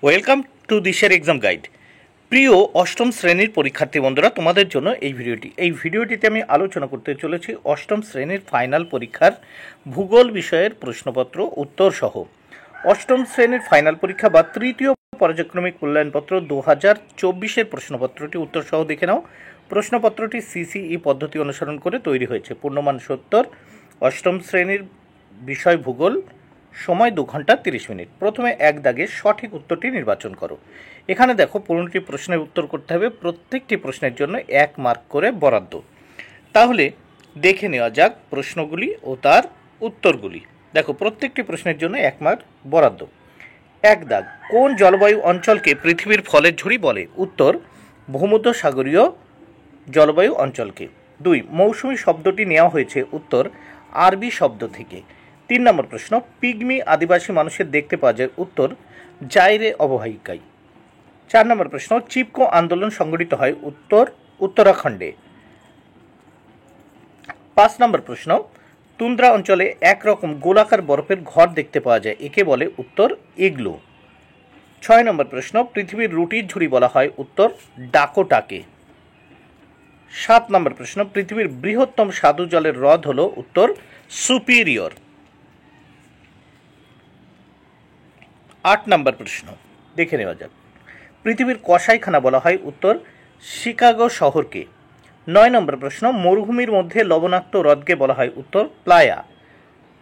Welcome to দিশের exam guide. প্রিয় অষ্টম শ্রেণীর পরীক্ষার্থী বন্ধুরা, তোমাদের জন্য এই ভিডিওটিতে আমি আলোচনা করতে চলেছি অষ্টম শ্রেণীর ফাইনাল পরীক্ষার ভূগোল বিষয়ের প্রশ্নপত্র উত্তর সহ। অষ্টম শ্রেণীর ফাইনাল পরীক্ষা বা তৃতীয় পর্যায়ক্রমিক মূল্যায়নপত্র 2024-এর প্রশ্নপত্রটি উত্তর সহ দেখে নাও। প্রশ্নপত্রটি সিসিই পদ্ধতি অনুসরণ করে তৈরি হয়েছে। পূর্ণমান 70, অষ্টম শ্রেণীর বিষয় ভূগোল, সময় 2 ঘন্টা 30 মিনিট। প্রথমে এক দাগে সঠিক উত্তরটি নির্বাচন করো। এখানে দেখো 15টি প্রশ্নের উত্তর করতে হবে, প্রত্যেকটি প্রশ্নের জন্য 1 মার্ক করে বরাদ্দ। তাহলে দেখে নেওয়া যাক প্রশ্নগুলি ও তার উত্তরগুলি। দেখো প্রত্যেকটি প্রশ্নের জন্য 1 মার্ক বরাদ্দ। এক দাগ, কোন জলবায়ু অঞ্চলকে পৃথিবীর ফলের ঝুড়ি বলে? উত্তর, ভূমধ্যসাগরীয় জলবায়ু অঞ্চলকে। 2, মৌসুমী শব্দটি নেওয়া হয়েছে? উত্তর, আরবি শব্দ থেকে। 3 নম্বর প্রশ্ন, পিগমি আদিবাসী মানুষের দেখতে পাওয়া যায়? উত্তর, জাইরে অববাহিকায়। 4 নম্বর প্রশ্ন, চিপকো আন্দোলন সংগঠিত হয়? উত্তর, উত্তরাখণ্ডে। 5 নম্বর প্রশ্ন, তুন্দ্রা অঞ্চলে একরকম গোলাকার বরফের ঘর দেখতে পাওয়া যায়, একে বলে? উত্তর, ইগলু। 6 নম্বর প্রশ্ন, পৃথিবীর রুটির ঝুড়ি বলা হয়? উত্তর, ডাকোটাকে। 7 নম্বর প্রশ্ন, পৃথিবীর বৃহত্তম স্বাদু জলের হ্রদ হল? উত্তর, সুপিরিয়র। 8 নম্বর প্রশ্ন দেখে নেওয়া যাক, পৃথিবীর কসাইখানা বলা হয়? উত্তর, শিকাগো শহরকে। 9 নম্বর প্রশ্ন, মরুভূমির মধ্যে লবণাক্ত হ্রদকে বলা হয়? উত্তর, প্লায়া।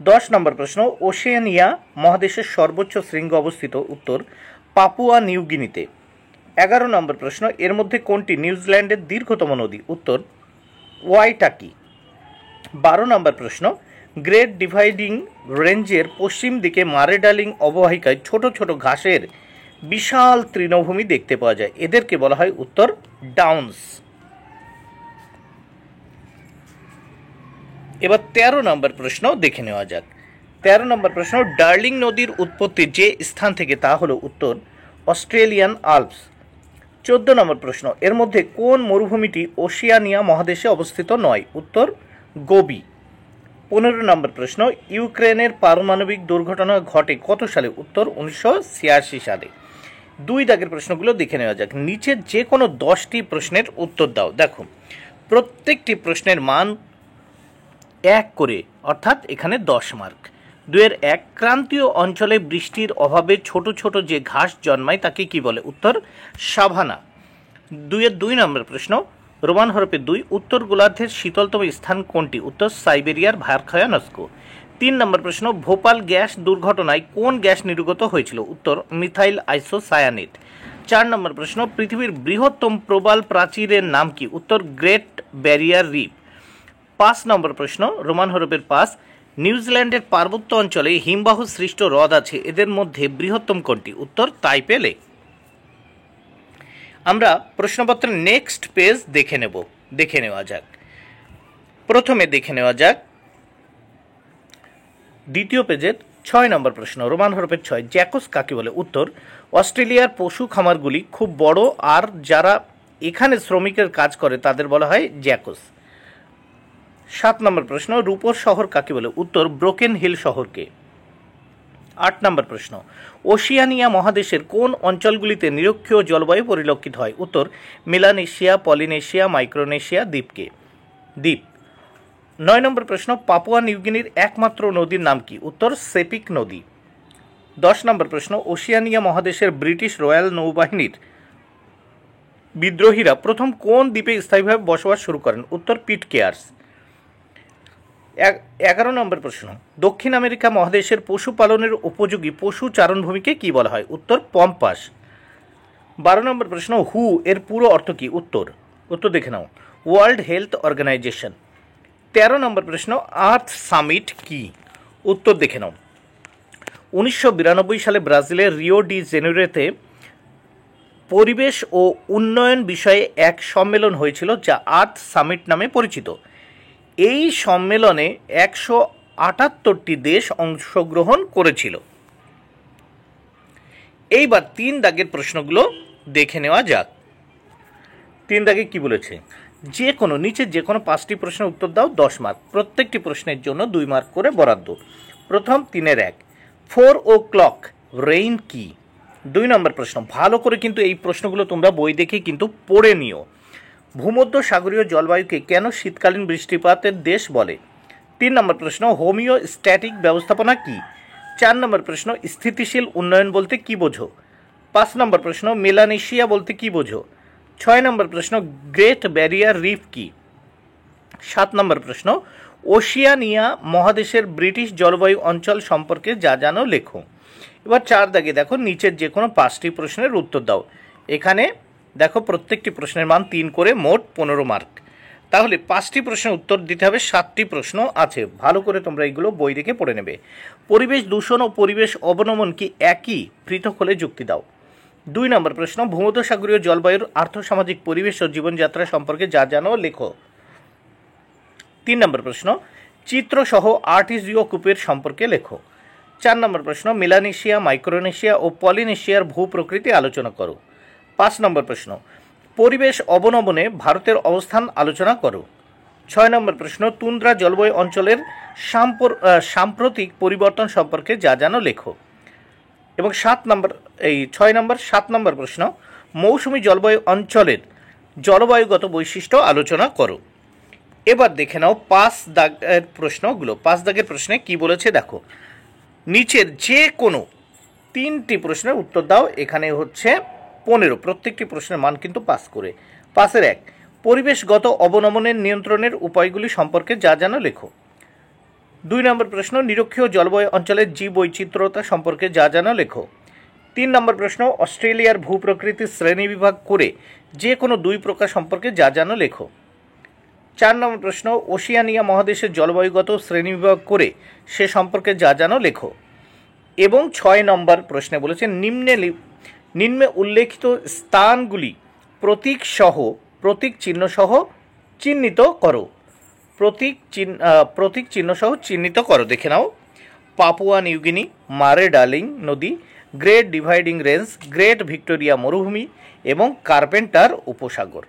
10 নম্বর প্রশ্ন, ওশেনিয়া মহাদেশের সর্বোচ্চ শৃঙ্গ অবস্থিত? উত্তর, পাপুয়া নিউ গিনিতে। 11 নম্বর প্রশ্ন, এর মধ্যে কোনটি নিউজিল্যান্ডের দীর্ঘতম নদী? উত্তর, ওয়াইটাকি। 12 নম্বর প্রশ্ন, গ্রেট ডিভাইডিং রেঞ্জের পশ্চিম দিকে মারে ডার্লিং অববাহিকায় ছোট ছোট ঘাসের বিশাল তৃণভূমি দেখতে পাওয়া যায়, এদেরকে বলা হয়? উত্তর, ডাউন্স। এবার 13 নম্বর প্রশ্ন দেখে নেওয়া যাক। 13 নম্বর প্রশ্ন, ডার্লিং নদীর উৎপত্তি যে স্থান থেকে তা হলো? উত্তর, অস্ট্রেলিয়ান আল্পস। 14 নম্বর প্রশ্ন, এর মধ্যে কোন মরুভূমিটি ওশিয়ানিয়া মহাদেশে অবস্থিত নয়? উত্তর, গোবি। 15 নম্বর প্রশ্ন, ইউক্রেনের পারমাণবিক দুর্ঘটনা ঘটে কত সালে? উত্তর, 1986 সালে। 2 দাগের প্রশ্নগুলো দেখে নেওয়া যাক। নিচের যে কোনো 10টি প্রশ্নের উত্তর দাও। দেখো প্রত্যেকটি প্রশ্নের মান 1 করে, অর্থাৎ এখানে 10 মার্ক। 2-1, ক্রান্তীয় অঞ্চলে বৃষ্টির অভাবে ছোট ছোট যে ঘাস জন্মায় তাকে কি বলে? উত্তর, সাভানা। 2 নম্বর প্রশ্ন, রোমান হরফে 2, উত্তর গোলার্ধের শীতলতম স্থান কোনটি? উত্তর, সাইবেরিয়ার ভারখায়ানস্কো। 3 নম্বর প্রশ্ন, ভোপাল গ্যাস দুর্ঘটনায় কোন গ্যাস নির্গত হয়েছিল? উত্তর, মিথাইল আইসোসায়ানেট। 4 নম্বর প্রশ্ন, পৃথিবীর বৃহত্তম প্রবাল প্রাচীরের নাম কি? উত্তর, গ্রেট ব্যারিয়ার রিফ। 5 নম্বর প্রশ্ন, রোমান হরফের 5, নিউজিল্যান্ডের পার্বত্য অঞ্চলে হিমবাহ সৃষ্ট হ্রদ আছে, এদের মধ্যে বৃহত্তম কোনটি? উত্তর, তাইপে লেক। আমরা প্রশ্নপত্রের নেক্সট পেজ দেখে নেওয়া যাক। প্রথমে দেখে নেওয়া যাক দ্বিতীয় পেজের 6 নম্বর প্রশ্ন, রোমান হরফের 6, জ্যাকস কাকে বলে? উত্তর, অস্ট্রেলিয়ার পশু খামারগুলি খুব বড় আর যারা এখানে শ্রমিকের কাজ করে তাদের বলা হয় জ্যাকস। 7 নম্বর প্রশ্ন, রূপোর শহর কাকে বলে? উত্তর, ব্রোকেন হিল শহরকে। 8 নম্বর প্রশ্ন, ওশিয়ানিয়া মহাদেশের কোন অঞ্চলগুলিতে নিরক্ষীয় জলবায়ু পরিলক্ষিত হয়? উত্তর, মেলানেশিয়া, পলিনেশিয়া, মাইক্রোনেশিয়া দ্বীপ। 9 নম্বর প্রশ্ন, পাপুয়া নিউগিনির একমাত্র নদীর নাম কি? উত্তর, সেপিক নদী। 10 নম্বর প্রশ্ন, ওশিয়ানিয়া মহাদেশের ব্রিটিশ রয়্যাল নৌবাহিনীর বিদ্রোহীরা প্রথম কোন দ্বীপে স্থায়ীভাবে বসবাস শুরু করেন? উত্তর, পিটকেয়ার্স। 11 নম্বর প্রশ্ন, দক্ষিণ আমেরিকা মহাদেশের পশুপালনের উপযোগী পশু চারণভূমিকে কি বলা হয়? উত্তর, পম্পাস। 12 নম্বর প্রশ্ন, হু এর পুরো অর্থ কি? উত্তর দেখে নাও, ওয়ার্ল্ড হেলথ অর্গানাইজেশন। 13 নম্বর প্রশ্ন, আর্থ সামিট কি? উত্তর দেখে নাও, 1992 সালে ব্রাজিলের রিও ডি জেনেরোতে পরিবেশ ও উন্নয়ন বিষয়ে এক সম্মেলন হয়েছিল যা আর্থ সামিট নামে পরিচিত। এই সম্মেলনে 178টি দেশ অংশগ্রহণ করেছিল। এইবার 3 দাগের প্রশ্নগুলো দেখে নেওয়া যাক। 3 দাগে কি বলেছে? নিচে যে কোনো 5টি প্রশ্নের উত্তর দাও, 10 মার্ক। প্রত্যেকটি প্রশ্নের জন্য 2 মার্ক করে বরাদ্দ। প্রথম 3-1, 4 o'clock রেইন কি? 2 নম্বর প্রশ্ন, ভালো করে কিন্তু এই প্রশ্নগুলো তোমরা বই দেখে কিন্তু পড়ে নিও। ভূমধ্য সাগরীয় জলবায়ুকে কেন শীতকালীন বৃষ্টিপাতের দেশ বলে? 3 নম্বর প্রশ্ন, হোমিওস্ট্যাটিক ব্যবস্থাপনা কি? 4 নম্বর প্রশ্ন, স্থিতিশীল উন্নয়ন বলতে কি বোঝো? 5 নম্বর প্রশ্ন, মেলানেশিয়া বলতে কি বোঝো? 6 নম্বর প্রশ্ন, গ্রেট ব্যারিয়ার রিফ কি? 7 নম্বর প্রশ্ন, ওশিয়ানিয়া মহাদেশের ব্রিটিশ জলবায়ু অঞ্চল সম্পর্কে যা জানো লেখো। এবার 4 দাগে দেখো, নিচের যে কোনো 5টি প্রশ্নের উত্তর দাও। এখানে দেখো প্রত্যেকটি প্রশ্নের মান 3 করে, মোট 15 মার্ক। তাহলে 5টি প্রশ্নের উত্তর দিতে হবে, 7টি প্রশ্ন আছে, ভালো করে তোমরা এগুলো বই দেখে পড়ে নেবে। পরিবেশ দূষণ ও পরিবেশ অবনমন কি একই? পৃথক হলে যুক্তি দাও। 2 নম্বর প্রশ্ন, ভূমধ্যসাগরীয় জলবায়ুর আর্থসামাজিক পরিবেশ ও জীবনযাত্রা সম্পর্কে যা জানো লেখো। 3 নম্বর প্রশ্ন, চিত্রসহ আর্টিজিও কূপের সম্পর্কে লেখো। 4 নম্বর প্রশ্ন, মেলানেশিয়া, মাইক্রোনেশিয়া ও পলিনেশিয়ার ভূপ্রকৃতি আলোচনা করো। 5 নম্বর প্রশ্ন, পরিবেশ অবনমনে ভারতের অবস্থান আলোচনা করো। 6 নম্বর প্রশ্ন, তুন্দ্রা জলবায়ু অঞ্চলের সাম্প্রতিক পরিবর্তন সম্পর্কে যা জানো লেখো। এবং 7 নম্বর প্রশ্ন, মৌসুমী জলবায়ু অঞ্চলের জলবায়ুগত বৈশিষ্ট্য আলোচনা করো। এবার দেখে নাও 5 দাগের প্রশ্নগুলো। 5 দাগের প্রশ্নে কি বলেছে দেখো, নিচের যে কোনো 3টি প্রশ্নের উত্তর দাও। এখানে হচ্ছে 15, প্রত্যেকটি প্রশ্নের মান কিন্তু 5 করে। 5-এর 1, পরিবেশগত অবনমনের নিয়ন্ত্রণের উপায়গুলি সম্পর্কে যা জানো লেখো। 2 নম্বর প্রশ্ন, নিরক্ষীয় জলবায়ু অঞ্চলের জীববৈচিত্র্যতা সম্পর্কে যা জানো লেখো। 3 নম্বর প্রশ্ন, অস্ট্রেলিয়ার ভূপ্রকৃতির শ্রেণীবিভাগ করে যে কোনো 2 প্রকার সম্পর্কে যা জানো লেখো। 4 নম্বর প্রশ্ন, ওশিয়ানিয়া মহাদেশের জলবায়ুগত শ্রেণীবিভাগ করে সে সম্পর্কে যা জানো লেখো। এবং 6 নম্বর প্রশ্নে বলেছে, নিম্নে উল্লেখিত স্থানগুলি প্রতীক চিহ্নসহ চিহ্নিত করো। প্রতীক চিহ্নসহ চিহ্নিত করো। দেখে নাও, পাপুয়া নিউগিনি, মারে ডার্লিং নদী, great dividing range, great Victoria মরুভূমি এবং কার্পেন্টার উপসাগর।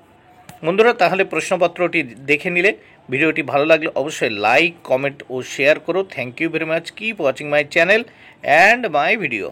বন্ধুরা, তাহলে প্রশ্নপত্রটি দেখে নিলে। ভিডিওটি ভালো লাগলে অবশ্যই লাইক, কমেন্ট ও শেয়ার করো। Thank you very much. Keep watching my channel and my video.